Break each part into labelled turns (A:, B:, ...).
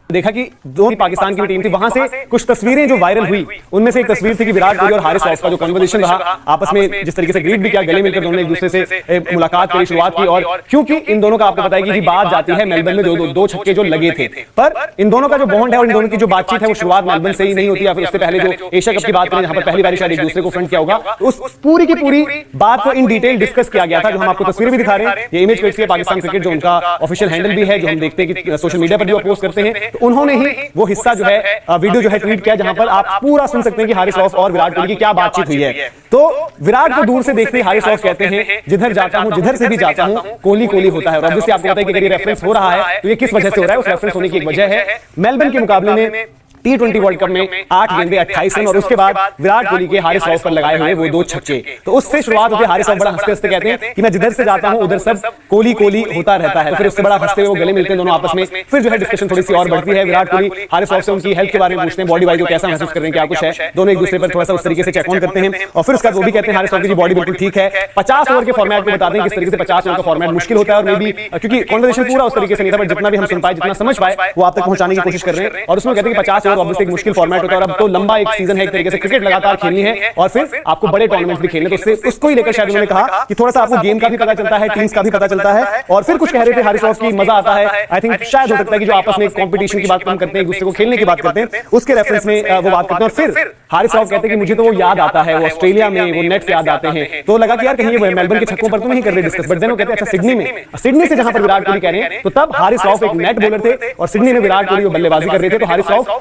A: देखा कि जो पाकिस्तान की टीम थी वहां से कुछ तस्वीरें जो वायरल हुई, उनमें से एक तस्वीर थी कि विराट कोहली और हारिस रऊफ का जो कन्वर्सेशन रहा, आपस में जिस तरीके से ग्रीट भी किया, गले मिलकर दोनों ने एक दूसरे से मुलाकात की शुरुआत की। और क्योंकि इन दोनों का आपको पता है कि बात जाती है मेलबर्न में दो छक्के जो लगे थे, पर इन दोनों का जो बॉन्ड है और इन दोनों की जो बातचीत है वो शुरुआत मेलबर्न से ही नहीं होती, या फिर उससे पहले जो एशिया कप की बात करें जहां पर पहली बार शायद एक दूसरे को फ्रंट किया होगा, तो उस पूरी की पूरी बात को इन डिटेल डिस्कस किया गया था, जो हम आपको तस्वीरें भी दिखा रहे हैं। ये इमेज क्लिप्स है पाकिस्तान क्रिकेट, जो उनका ऑफिशियल हैंडल भी है, जो हम देखते हैं कि सोशल मीडिया पर भी पोस्ट करते हैं। तो उन्होंने ही वो हिस्सा जो है वीडियो जो है ट्वीट किया, जहां पर आप पूरा सुन सकते हैं कि हारिस रऊफ और विराट कोहली की क्या बातचीत हुई है। तो विराट को दूर से देखते ही हारिस रऊफ कहते हैं, जिधर जाता हूं, जिधर से भी जाता हूं, कोहली कोहली होता है। और ऑब्वियसली आपको पता है कि अगर ये रेफरेंस हो रहा है तो ये किस वजह से हो रहा है, उस रेफरेंस होने की एक वजह है मेलबर्न के मुकाबले में T20 वर्ल्ड कप में 8 गेंदें 28 रन, और उसके बाद विराट कोहली के हारिस रऊफ पर लगाए हुए वो 2 छक्के। तो उससे शुरुआत होती है। हारिस रऊफ बड़ा हंसते हंसते कहते हैं कि मैं जिधर से जाता हूं उधर सब कोहली कोहली होता रहता है। फिर उससे बड़ा हंसते हुए वो गले मिलते हैं दोनों आपस में। फिर जो है डिस्कशन थोड़ी सी और बढ़ती है। विराट कोहली हारिस रऊफ से उनकी हेल्थ के बारे में पूछते हैं, बॉडी वाइज वो कैसा महसूस कर रहे हैं, क्या कुछ है। दोनों एक दूसरे पर थोड़ा सा उस तरीके से चेक ऑन करते हैं, और फिर उसका वो भी कहते हैं हारिस रऊफ की बॉडी बिल्कुल ठीक है। 50 ओवर के फॉर्मेट को बताते हैं किस तरीके से 50 ओवर का फॉर्मेट मुश्किल होता है, और मे भी क्योंकि कॉन्वर्सेशन पूरा उस तरीके से नहीं था, बट जितना भी हम सुन पाए, जितना समझ पाए, वो आप तक पहुंचाने की कोशिश कर रहे हैं। और उसमें कहते हैं कि 50 ओवर ऑब्वियसली एक मुश्किल फॉर्मेट होता है, और अब तो लंबा एक सीजन है, एक तरीके से क्रिकेट लगातार खेलनी है, और फिर आपको बड़े टूर्नामेंट्स भी खेलने, तो उससे उसको ही लेकर शायद उन्होंने कहा कि थोड़ा सा आपको गेम का भी पता चलता है, टीम्स का भी पता चलता है। और फिर कुछ कह रहे थे हारिस रऊफ की मजा आता है। आई थिंक शायद हो सकता है कि जो आपस में कंपटीशन की बात हम करते हैं, एक दूसरे को खेलने की बात करते हैं, उसके रेफरेंस में वो बात करते हैं। और फिर हारिस रऊफ कहते हैं कि मुझे तो वो याद आता है, वो ऑस्ट्रेलिया में वो नेट्स याद आते हैं। तो लगा कि यार कहीं ये मेलबर्न के छक्कों पर तो नहीं कर रहे डिस्कस, बट देन वो कहते हैं अच्छा सिडनी से जहां पर विराट कोहली कह रहे हैं, तो तब हारिस रऊफ एक नेट बॉलर थे और सिडनी में विराट कोहली बल्लेबाजी कर रहे थे। तो हारिस रऊफ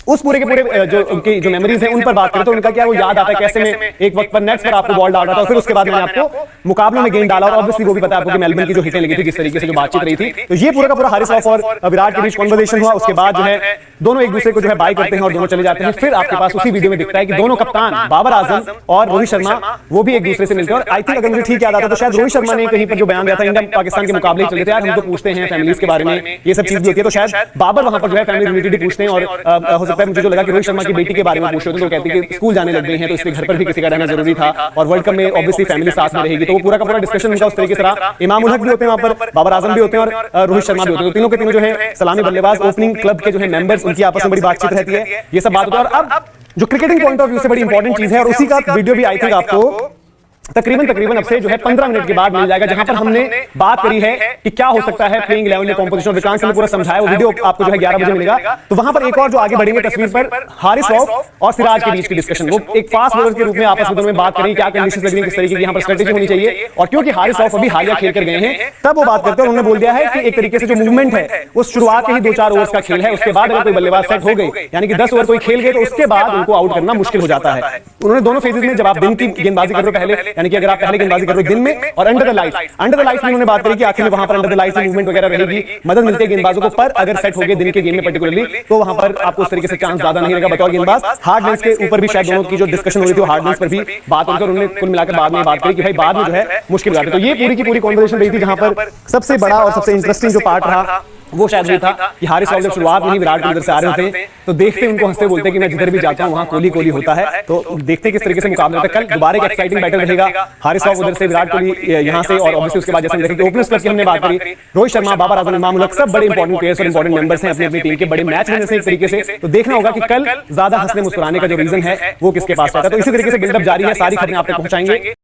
A: उस पूरे के पूरे जो उनकी जो मेमोरीज हैं उन पर बात करें, तो उनका क्या वो याद आता है कैसे मैं एक वक्त पर नेट्स पर आपको बॉल डाल रहा था, और फिर उसके बाद मैंने आपको मुकाबलों में गेंद डाला, और ऑब्वियसली वो भी पता है आपको कि मेलबर्न की जो हिटें लगी थी, किस तरीके से जो बातचीत रही थी। तो ये पूरा का पूरा हारिस रऊफ और विराट के बीच कन्वर्सेशन हुआ। उसके बाद जो है दोनों एक दूसरे को जो है बाय करते हैं और दोनों चले जाते हैं। फिर आपके पास उसी वीडियो में दिखता है कि दोनों कप्तान बाबर आजम और रोहित शर्मा वो भी एक दूसरे से मिलते हैं। और आई थिंक अगर मुझे ठीक याद आता तो शायद रोहित शर्मा ने कहीं पर जो बयान दिया था, इंडिया पाकिस्तान के मुकाबले चले थे यार, हम तो पूछते हैं फैमिलीज के बारे में, ये सब चीज भी होती है। तो शायद बाबर वहां पर जो है फैमिली रिलेटेड पूछते हैं, और हो सकता है मुझे जो लगा कि रोहित शर्मा की बेटी के बारे में पूछ रहे थे, तो कहते हैं कि स्कूल जाने लग गई हैं, तो इसलिए घर पर भी किसी का रहना जरूरी था, और वर्ल्ड कप में ऑब्वियसली फैमिली साथ में रहेगी। तो वो पूरा का पूरा डिस्कशन उनका उस तरीके से रहा। इमाम उल हक भी होते हैं वहां पर, बाबर आजम भी होते हैं, और रोहित शर्मा भी होते हैं। तो तीनों के तीनों जो है सलामी बल्लेबाज, ओपनिंग क्लब के जो है मेंबर्स, उनकी आपस में बड़ी बातचीत रहती है, ये सब बात होता है। और अब जो क्रिकेटिंग पॉइंट ऑफ व्यू से बड़ी इंपॉर्टेंट चीज है, और उसी का वीडियो भी आई थिंक आपको तकरीबन अब से जो है 15 मिनट के बाद मिल जाएगा, जहां पर हमने बात करी है कि क्या हो सकता है प्लेइंग 11 में कॉम्पोजिशन। विक्रांत ने पूरा समझाया, वो वीडियो आपको जो है 11 बजे मिलेगा। तो वहां पर एक और जो आगे बढ़ेंगे तस्वीर पर हारिस रऊफ और सिराज के बीच की डिस्कशन, वो एक फास्ट बॉलर के रूप में आपस में दोनों में बात करेंगे, क्या कंडीशंस लग रही है, किस तरीके की यहां पर स्ट्रेटेजी होनी चाहिए। और क्योंकि हारिस रऊफ अभी हालिया खेल कर गए हैं, तब वो बात करते हैं, उन्होंने बोल दिया है कि एक तरीके से जो मूवमेंट है वो शुरुआत के ही 2-4 ओवर्स का खेल है, उसके बाद अगर कोई बल्लेबाज सेट हो गई, यानी कि 10 ओवर कोई खेल गए, तो उसके बाद उनको आउट करना मुश्किल हो जाता है। उन्होंने दोनों फेजेस में, जब आप दिन की गेंदबाजी कर रहे हो पहले, यानी कि अगर आप पहले कर रहे हो दिन में, और अंडर द लाइट्स में उन्होंने बात करी कि आखिर में वहां पर अंडर द लाइट्स मूवमेंट वगैरह रहेगी, मदद मिलती है गेंदबाजों को, पर अगर सेट हो गए दिन के गेम में पर्टिकुलरली, तो वहां पर आपको उस तरीके से चांस ज्यादा नहीं रहेगा बतौर गेंदबाज। हार्ड लेंस के ऊपर भी शायद दोनों की जो डिस्कशन हो रही थी, हार्ड लेंस पर भी बात होकर उन्होंने कुल मिलाकर बाद में बात करी कि भाई बाद में जो है मुश्किल बात है। तो ये पूरी की पूरी कॉन्वर्सेशन रही थी, जहां पर सबसे बड़ा और सबसे इंटरेस्टिंग जो पार्ट रहा वो शायद ये था कि हारिस रऊफ जब शुरुआत में ही विराट कोहली उधर से आ रहे होते हैं, तो देखते उनको हंसते बोलते कि मैं जिधर भी जाता हूं वहां कोहली कोहली होता है। तो देखते किस तरीके से मुकाबला होता है। कल दोबारा एक एक्साइटिंग बैटल रहेगा, हारिस रऊफ उधर से, विराट कोहली यहां से, और ऑब्वियसली उसके बाद जैसे देखें कि ओपनर्स क्लब की हमने बात करी, रोहित शर्मा, बाबर आजम, इमाम उल हक, सब बड़े इंपॉर्टेंट प्लेयर्स और इंपॉर्टेंट मेंबर्स हैं अपनी अपनी टीम के, बड़े मैच विनर्स हैं एक तरीके से। तो देखना होगा कि कल ज्यादा हंसने मुस्कुराने का जो रीजन है वो किसके पास रहता है। तो इसी तरीके से बिल्डअप जारी है, सारी खबरें आप तक पहुंचाएंगे।